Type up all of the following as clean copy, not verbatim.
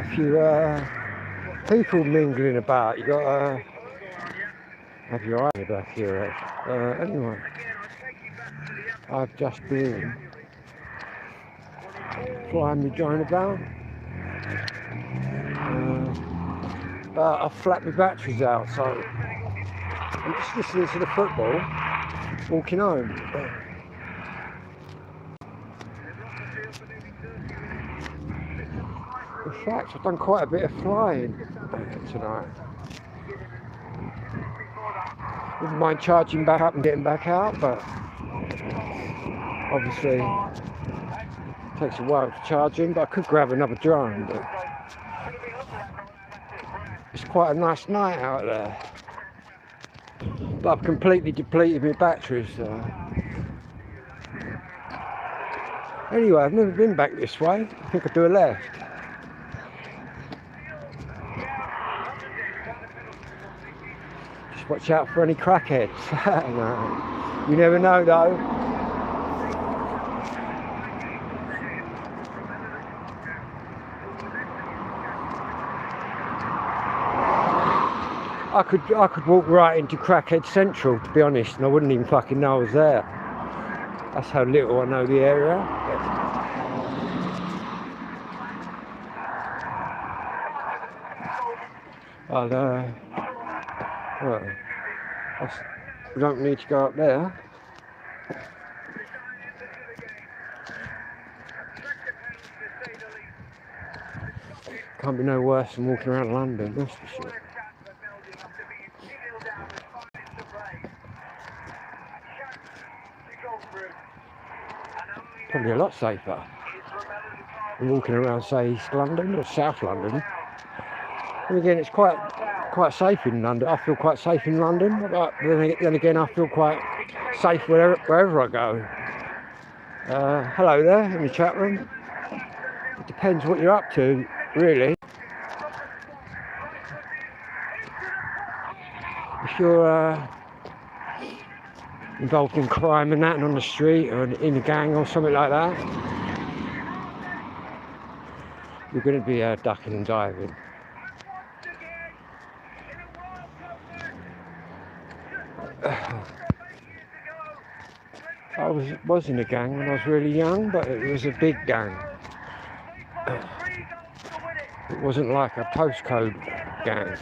quite a few people mingling about. You got have your eye back here. Anyway, I've just been flying my drone about. But I've flapped my batteries out, so I'm just listening to the football, walking home. In fact, I've done quite a bit of flying tonight. Wouldn't mind charging back up and getting back out, but obviously it takes a while for charging, but I could grab another drone. But it's quite a nice night out there. But I've completely depleted my batteries. Anyway, I've never been back this way. I think I'll do a left. Just watch out for any crackheads. No. You never know though. I could walk right into Crackhead Central, to be honest, and I wouldn't even fucking know I was there. That's how little I know the area. Well, we don't need to go up there. Can't be no worse than walking around London, that's for sure. Probably a lot safer than walking around, say, East London or South London. And again, it's quite safe in London. I feel quite safe in London, but then again, I feel quite safe wherever I go. Hello there in the chat room. It depends what you're up to, really. If you're involved in crime and that, and on the street or in a gang or something like that, you're going to be ducking and diving. I was in a gang when I was really young, but it was a big gang. It wasn't like a postcode gang.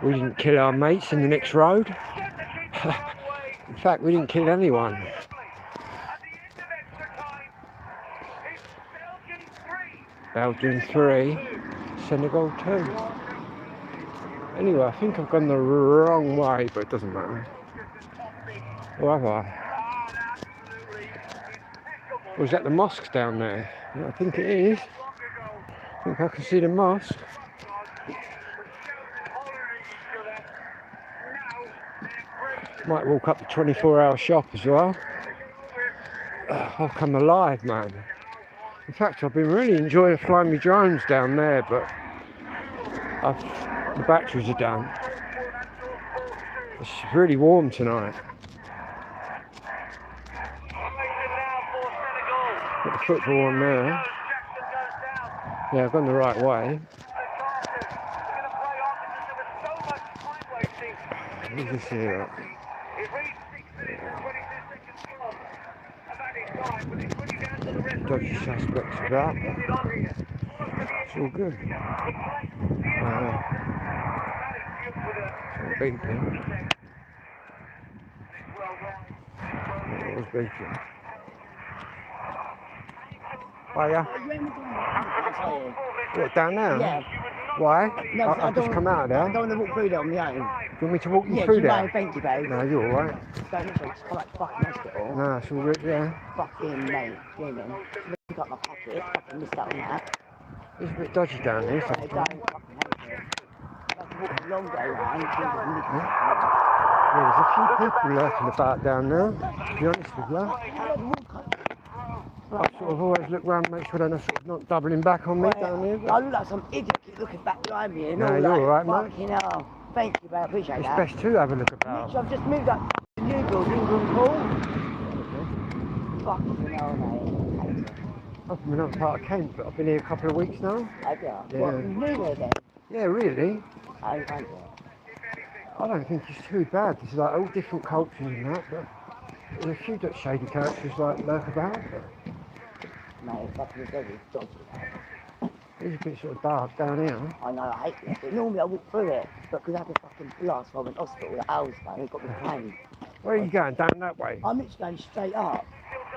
We didn't kill our mates in the next road. In fact, we didn't kill anyone. Belgium 3, Senegal 2. Anyway, I think I've gone the wrong way, but it doesn't matter. Or have I? Or is that the mosque down there? Yeah, I think it is. I think I can see the mosque. Might walk up the 24-hour shop as well. I've come alive, man. In fact, I've been really enjoying flying my drones down there, but the batteries are down. It's really warm tonight. Got the football on there. Yeah, I've gone the right way. Let me just see that. Dodgy suspects about. It's all good. Beeping. It was beeping. Oh yeah? What, down there? Yeah. Why? No, I've just come out of there. I don't want to walk through there on my own. Do you want me to walk you Yeah, through yeah, there? thank you, babe. No, you're alright. Don't look like I'm like fucking hospital. No, it's all good, yeah. Fucking mate, screaming. Pick up my pocket, fucking missed out on that. It's a bit dodgy down here. I Sometimes. don't fucking hate it. I have to walk a long way around. Yeah, there's a few people lurking about down there, to be honest with you. I sort of always look round, make sure they're not, sort of not doubling back on me down here. I look like some idiot keep looking back behind me and No, all you're like, alright, mate. fucking hell. Thank you, mate, I appreciate It's that. best to have a look about. Mitch, I've just moved up to the new building, Room Hall. Fucking hell, mate. I'm from another part of Kent, but I've been here a couple of weeks now. Have you? Yeah. What, you knew her then? Yeah, really. I wonder. I don't think it's too bad. There's like all different cultures and that, but there's a few shady characters like lurk about. But Mate, fucking very dodgy. it's a bit sort of dark down here. I know, I hate it. But normally I walk through it, but because I had a fucking blast while I went to hospital at Owlsbury, it got me pain. Where are you going? Down that way? I'm literally going straight up.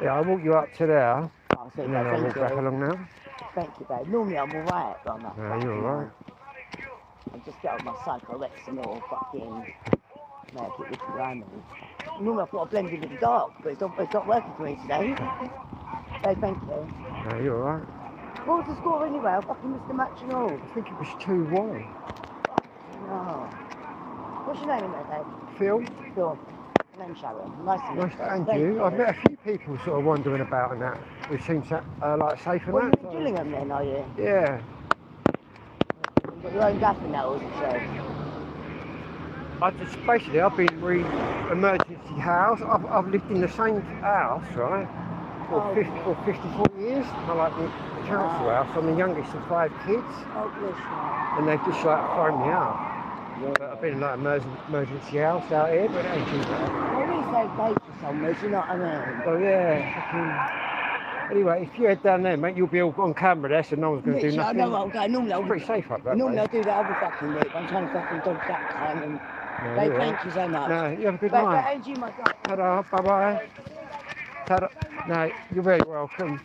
Yeah, I'll walk you up to there, Oh, so and then I'll thank walk back you. along now. Thank you, babe. Normally I'm alright, but I'm like, No, you're alright. I just get out my Psycho-Rexamil or fucking make it look around me. Normally I thought I blended in the dark, but it's not working for me today. So thank you. No, you're alright. What was the score anyway? I fucking missed the match and all. I think it was 2-1. No. What's your name in there, Dave? Phil? Phil. My name's Sharon. Nice to meet Nice you. to meet Thank you. I've met a few people sort of wandering about and that. Who seem like safe and Well, you're that. in Gillingham then, are you? Yeah. You've got your own gaffer now, isn't it? I've been emergency house. I've lived in the same house, right, for 54 years. I like the council house. I'm the youngest of 5 kids, Oh, bless you. and they've just like thrown me out. Yeah. But I've been in like emergency house out here, but it ain't too bad. Well, we say baby somewhere, do you know what I mean? So yeah. Anyway, if you head down there, mate, you'll be all on camera there, so no one's going to do Literally, nothing. I know what I'm going. Normally It's pretty safe up that Normally way. I do that other fucking route, but I'm trying to fucking dodge that time. And No, babe, you're thank you so much. No, you have a good Babe, night. and you, my God. Ta-da, bye-bye. Ta-da. No, you're very welcome.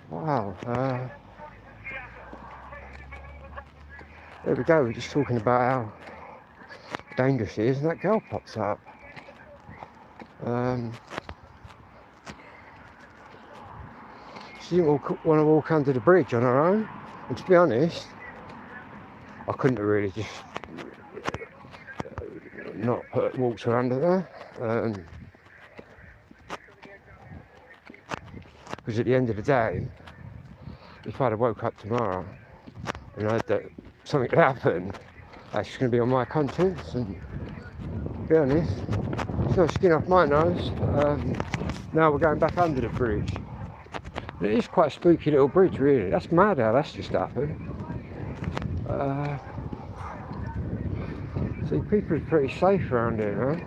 Wow. There we go. We're just talking about how dangerous it is, and that girl pops up. She didn't want to walk under the bridge on her own, and to be honest, I couldn't have really just not walked her under there. Because at the end of the day, if I'd have woke up tomorrow and heard that something had happened, that's just going to be on my conscience. And to be honest, it's not skin off my nose. Now we're going back under the bridge. It is quite a spooky little bridge, really. That's mad how that's just happened. See, people are pretty safe around here, huh?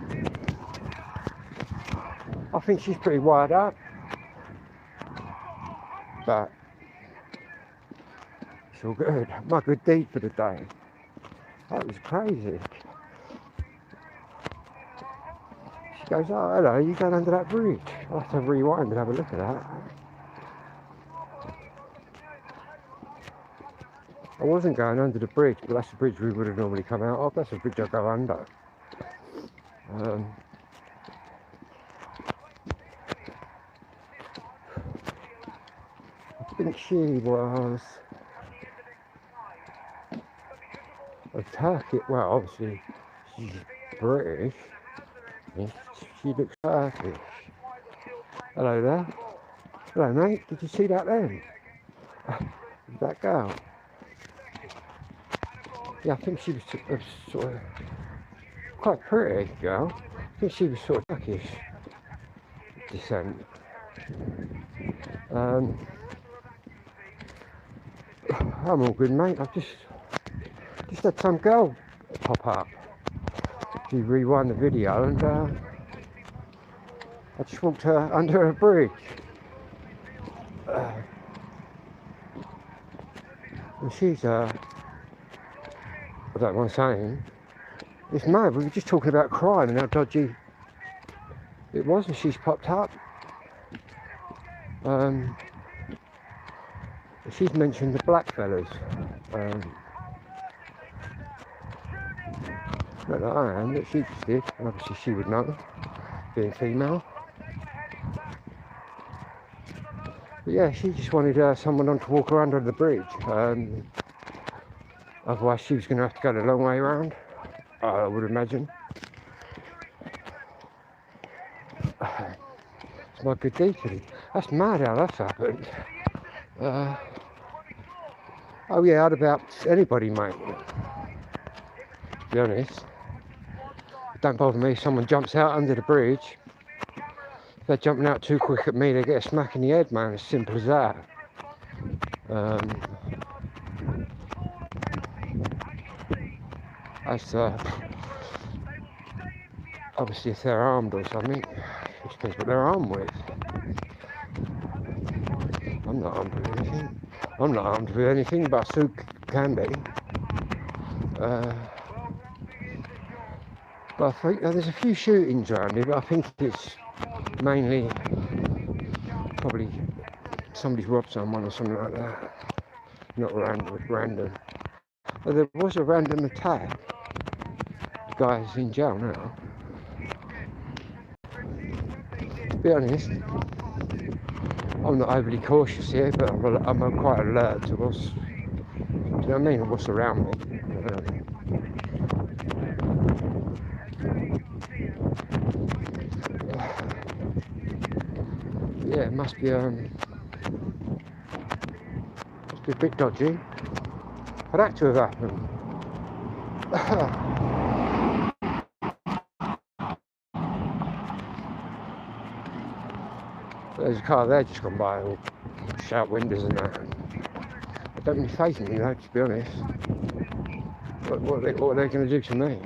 I think she's pretty wired up. But it's all good. My good deed for the day. That was crazy. She goes, oh hello, you going under that bridge? I'll have to rewind and have a look at that. I wasn't going under the bridge, but that's the bridge we would have normally come out of. That's the bridge I go under. I think she was a Turkish. Well, obviously she's British. Yes, she looks Turkish. Hello there. Hello, mate. Did you see that then? That girl. Yeah, I think she was sort of quite pretty girl. I think she was sort of Turkish descent. I'm all good, mate. I've just had some girl pop up. If you rewind the video, and I just walked her under a bridge. And she's I don't mind saying, it's mad. We were just talking about crime and how dodgy it was, and she's popped up. She's mentioned the black fellas. Not that I am, but she just did, and obviously she would know, being female. But yeah, she just wanted someone on to walk her under the bridge. Otherwise she was going to have to go the long way around, I would imagine. It's my good deed today. That's mad how that's happened. Oh yeah, I'd about anybody, mate. To be honest. Don't bother me if someone jumps out under the bridge. they're jumping out too quick at me, they get a smack in the head, man. As simple as that. That's obviously if they're armed or something, it depends what they're armed with. I'm not armed with anything. I'm not armed with anything, but Sue can be. But I think there's a few shootings around here, but I think it's mainly probably somebody's robbed someone or something like that. Not random. But there was a random attack. The guy's in jail now. To be honest, I'm not overly cautious here, but I'm quite alert to what's, do you know what I mean, what's around me. Yeah, it must be a bit dodgy for that to have happened. There's a car there just gone by, all shout windows and that. It don't really faze me though, to be honest. What are they going to do to me?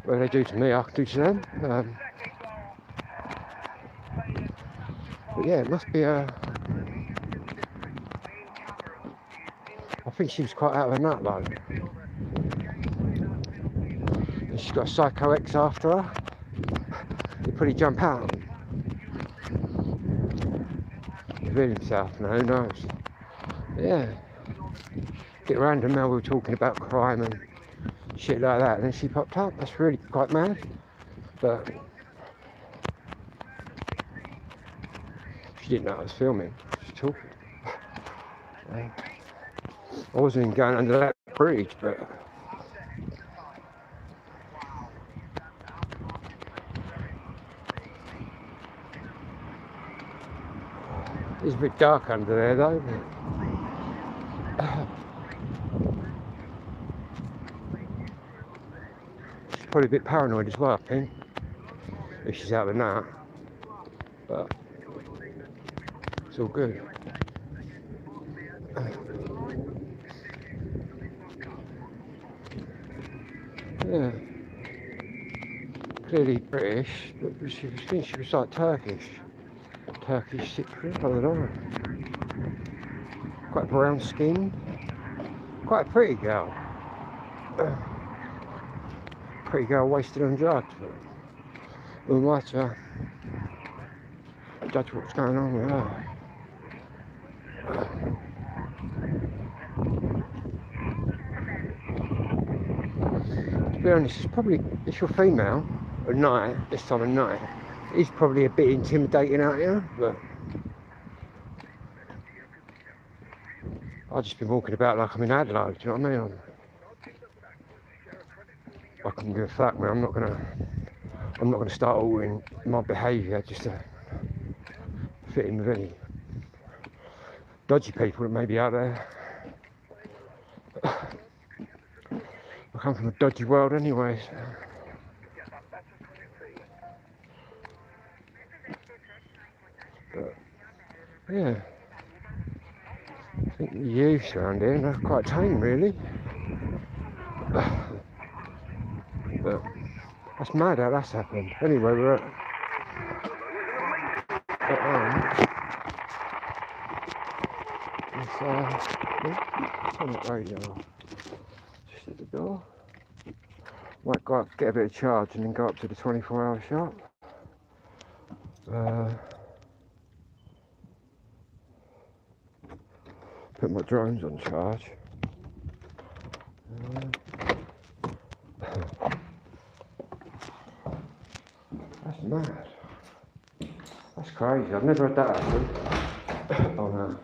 What they do to me, I can do to them. But yeah, it must be a... I think she was quite out of her nut, though. And she's got a Psycho X after her. He'd probably jump out. Reveal himself, no, who knows. But yeah. Get random now, we were talking about crime and shit like that, and then she popped up. That's really quite mad. But she didn't know I was filming. She was talking. I wasn't even going under that bridge, but it's a bit dark under there though. She's probably a bit paranoid as well, I think, if she's out of the nut. But it's all good. Yeah, clearly British, but she was like Turkish Cypriot, I don't know. Quite brown skin, quite a pretty girl. Pretty girl wasted on drugs, but we might judge what's going on with her. To be honest, if you're female at night, this time of night, it's probably a bit intimidating out here, but I've just been walking about like I'm in Adelaide, do you know what I mean? I couldn't give a fuck, man. I'm not gonna start altering my behaviour just to fit in with any dodgy people that may be out there. I come from a dodgy world anyway, so. But, yeah, I think the youth around here are quite tame, really. But that's mad how that's happened. Anyway, we're at turn that radio off. Just at the door. Might go up, get a bit of charge, and then go up to the 24-hour shop. Put my drones on charge. That's mad. That's crazy. I've never had that happen on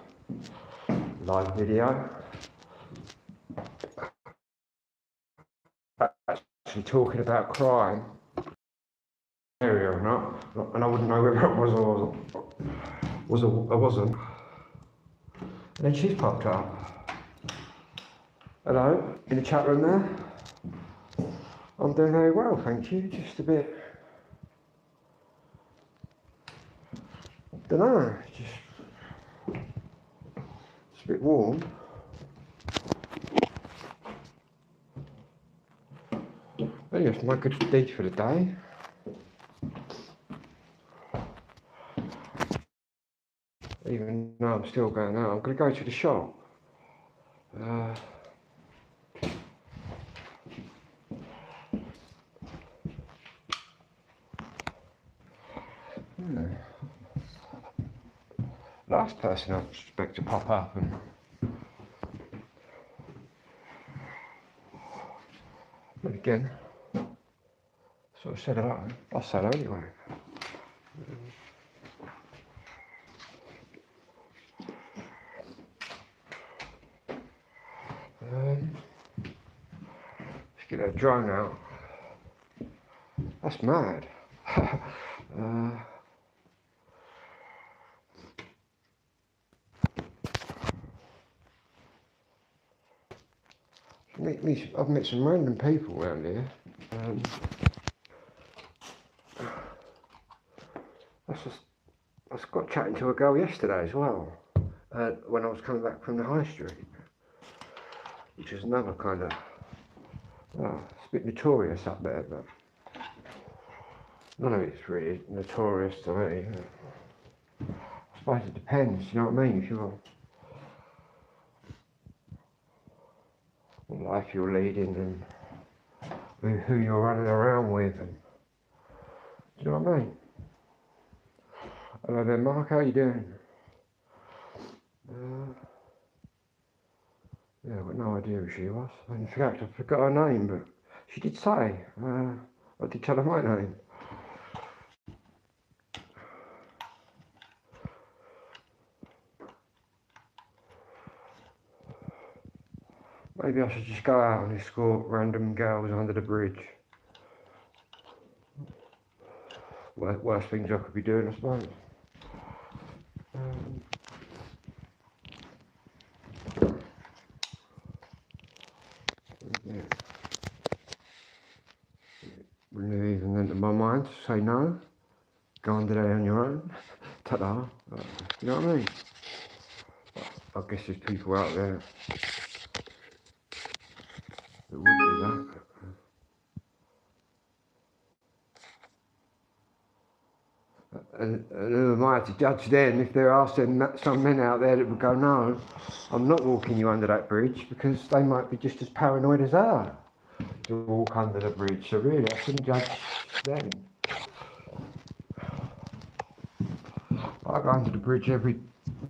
a live video. Actually talking about crime, area or not, and I wouldn't know whether it was or wasn't. And then she's popped up. Hello, in the chat room there. I'm doing very well, thank you. Just a bit Don't know, it's a bit warm. Anyway, that's my good deed for the day. Even though I'm still going out, I'm going to go to the shop. Last person I expect to pop up and again, sort of said hello. I'll say hello anyway. Let's get that drone out. That's mad. I've met some random people around here. I just got chatting to a girl yesterday as well, when I was coming back from the high street, which is another kind of, well, it's a bit notorious up there, but none of it's really notorious to me. I suppose it depends, you know what I mean, if you're, what life you're leading and who you're running around with, and, do you know what I mean? Hello there, Mark, how you doing? Yeah, I've got no idea who she was. In fact, I forgot her name, but she did say, I did tell her my name. Maybe I should just go out and escort random girls under the bridge. Worst things I could be doing, I suppose. Yeah. Wouldn't even enter my mind to say no. Go under there on your own. Ta-da. You know what I mean? I guess there's people out there that would do that. And who am I to judge them if there are some men out there that would go, no, I'm not walking you under that bridge, because they might be just as paranoid as I are to walk under the bridge. So really, I shouldn't judge them. I go under the bridge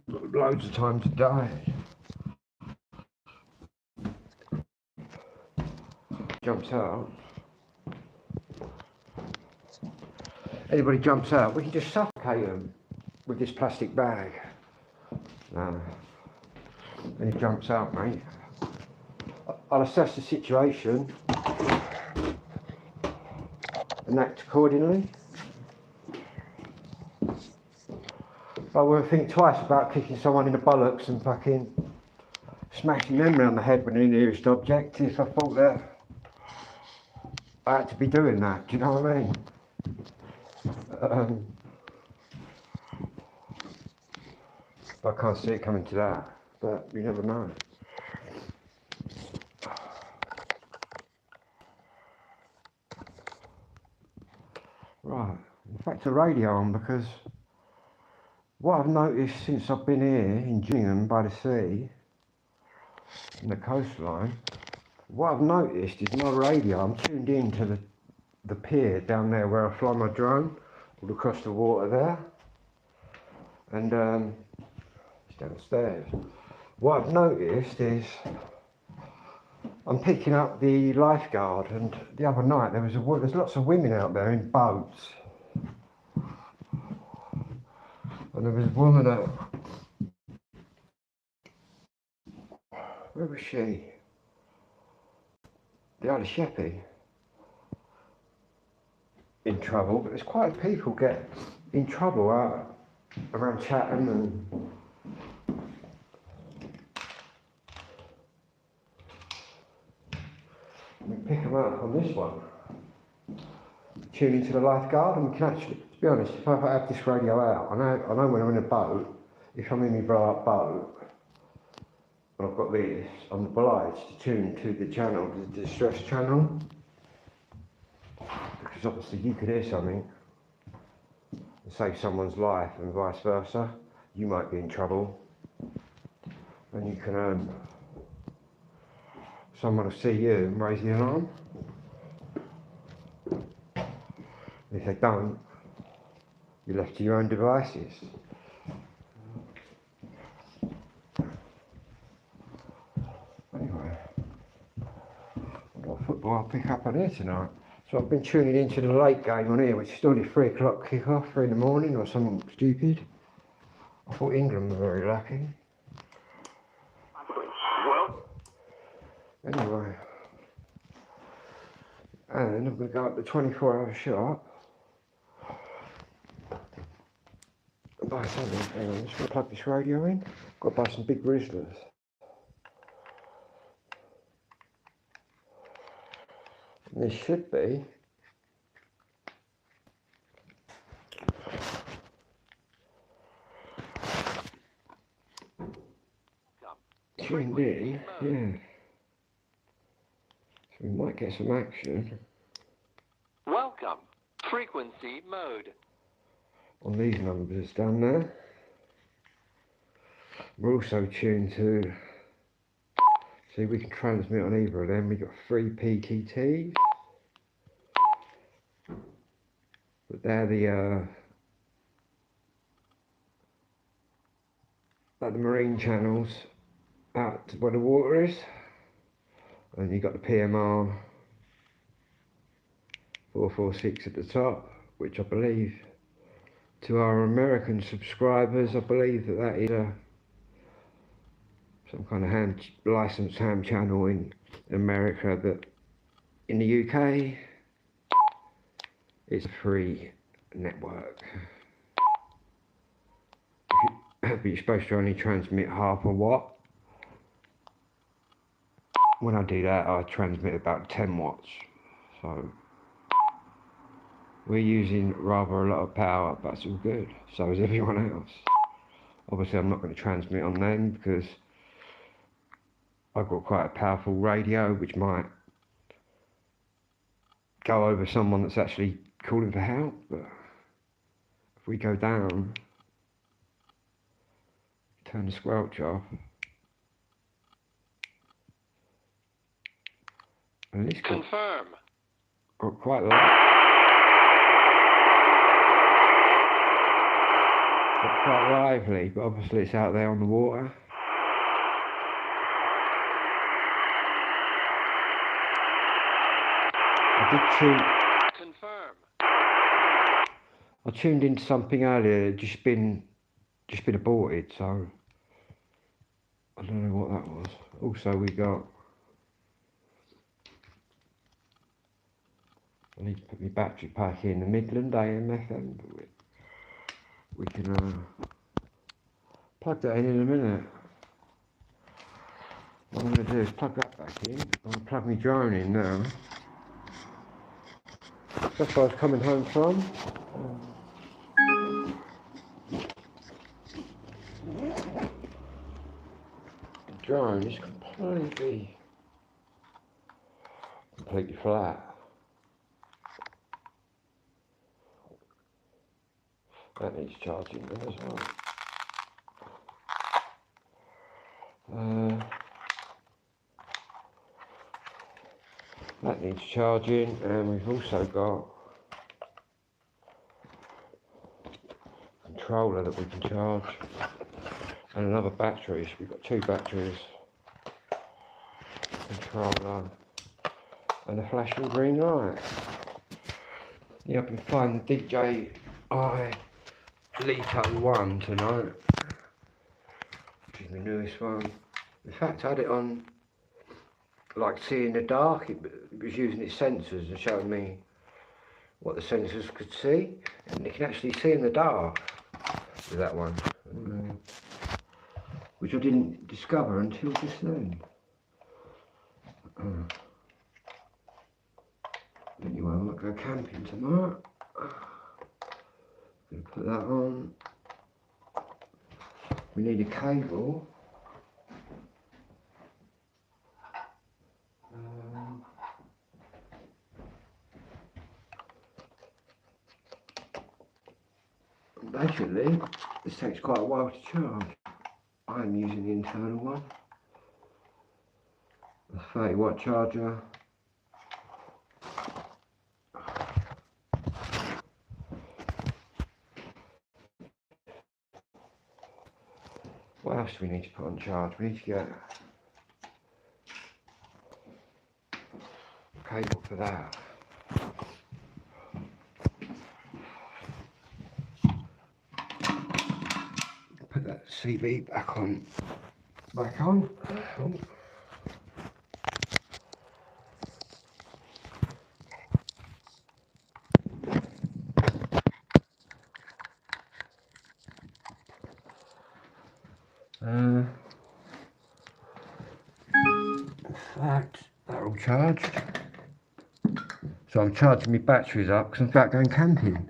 loads of times a day. Jumps out. Anybody jumps out, we can just suffocate them with this plastic bag. No. And he jumps out, mate. I'll assess the situation and act accordingly. I won't think twice about kicking someone in the bollocks and fucking smashing them around the head with the nearest object if I thought that I had to be doing that. Do you know what I mean? I can't see it coming to that, but you never know. Right, in fact, the radio on, because what I've noticed since I've been here in Gillingham by the sea, in the coastline, what I've noticed is my radio, I'm tuned in to the pier down there where I fly my drone, all across the water there, and it's downstairs. What I've noticed is I'm picking up the lifeguard, and the other night there's lots of women out there in boats, and there was a woman at, where was she? The Isle of Sheppey, in trouble, but there's quite a few people get in trouble around Chatham and we pick them up on this one. Tune into the lifeguard and we can actually be honest, if I have this radio out, I know when I'm in a boat, if I'm in my blow up boat, and I've got this, I'm obliged to tune to the channel, the distress channel, because obviously you could hear something and save someone's life and vice versa. You might be in trouble, and you can someone will see you and raise the alarm. If they don't, you're left to your own devices. Anyway, what football I'll pick up on here tonight. So I've been tuning into the late game on here, which is only 3 o'clock kick-off, 3 in the morning or something stupid. I thought England were very lucky. Well, anyway, and I'm going to go up the 24-hour shop and buy something. Hang on, I'm just going to plug this radio in. Got to buy some big Rizzlers. And this should be tuned in, yeah. So we might get some action. welcome. Frequency mode. On these numbers down there. We're also tuned to, see, we can transmit on either of them. We've got 3 PTTs, but they're the marine channels out to where the water is, and you've got the PMR 446 at the top, which I believe, to our American subscribers, I believe that is some kind of licensed ham channel in America, but in the UK it's a free network. But you're supposed to only transmit half a watt. When I do that, I transmit about 10 watts. So we're using rather a lot of power, but it's all good. So is everyone else. Obviously I'm not going to transmit on them because I've got quite a powerful radio which might go over someone that's actually calling for help, but if we go down, turn the squelch off, and it's Confirm. got quite loud. Got quite lively, but obviously it's out there on the water. Confirm. I tuned into something earlier, just been aborted, so I don't know what that was. Also we got, I need to put my battery pack in the Midland AM FM, but we can plug that in a minute. What I'm going to do is plug that back in. I'm going to plug my drone in now. That's where I was coming home from. The drone is completely flat. That needs charging there as well. That needs charging, and we've also got a controller that we can charge, and another battery. So we've got 2 batteries, controller, and a flashing green light. Yeah, I've been flying the DJI Lito 1 tonight, which is my newest one. In fact, I had it on like see in the dark. It was using its sensors and showing me what the sensors could see, and it can actually see in the dark with that one, which I didn't discover until just then. Anyway, I'm not going camping tonight. Gonna put that on. We need a cable. Basically, this takes quite a while to charge. I'm using the internal one. A 30-watt charger. What else do we need to put on charge? We need to get a cable for that. Put that CB back on. Oh. They're all charged. So I'm charging my batteries up because I'm about going camping.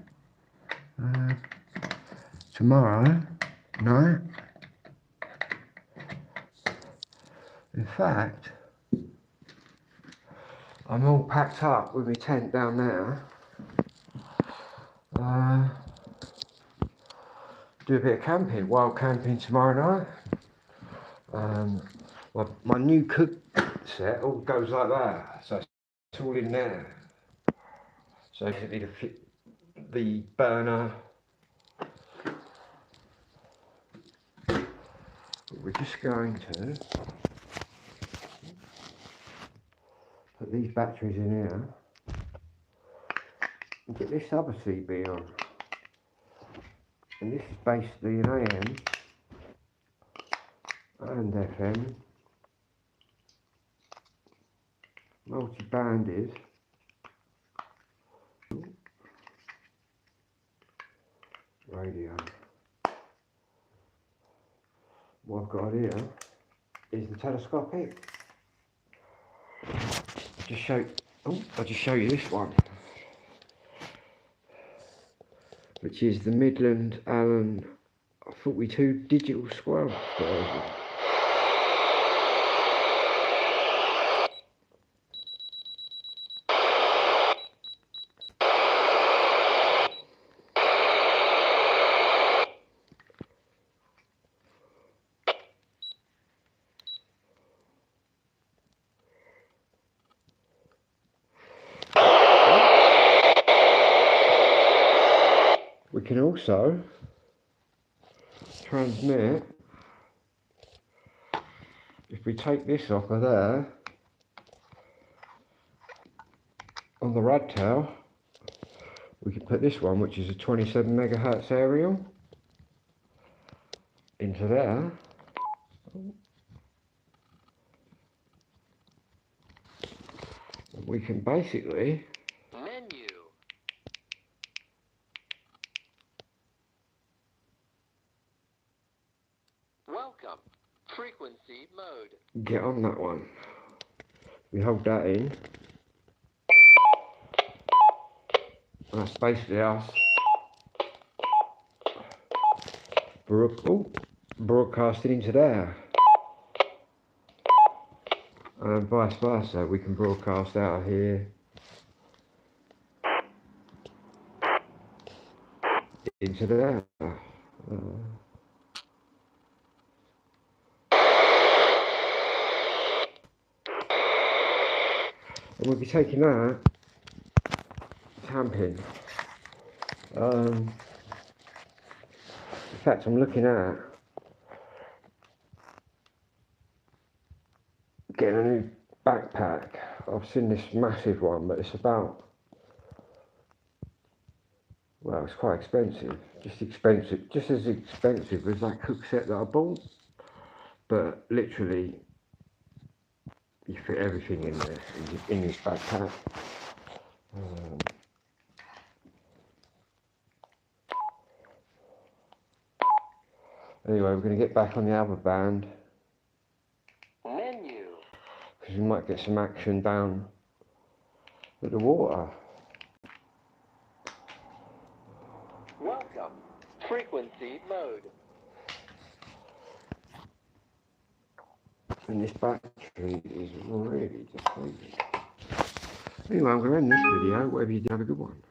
Tomorrow night. In fact, I'm all packed up with my tent down there. Do a bit of camping, wild camping tomorrow night. My new cook set all goes like that, so it's all in there. So you need to fit the burner. We're just going to put these batteries in here and get this other CB on. And this is basically an AM and FM multi-banded radio. What I've got here is the telescopic. I'll just show you this one, which is the Midland Allen 42 digital square version. We can also transmit, if we take this off of there, on the Radtail, we can put this one, which is a 27 megahertz aerial, into there. And we can basically Menu. Welcome. Frequency mode. get on that one. We hold that in. And that's basically us broadcasting into there. And vice versa, we can broadcast out of here into there. And we'll be taking that camping. In fact, I'm looking at getting a new backpack. I've seen this massive one, but it's about, well, it's quite expensive. Just as expensive as that cook set that I bought. But literally, you fit everything in there, in this backpack. Anyway, we're going to get back on the other band. Menu. Because we might get some action down at the water. Welcome. Frequency mode. And this battery is really depleted. Anyway, I'm going to end this video. Whatever you do, have a good one.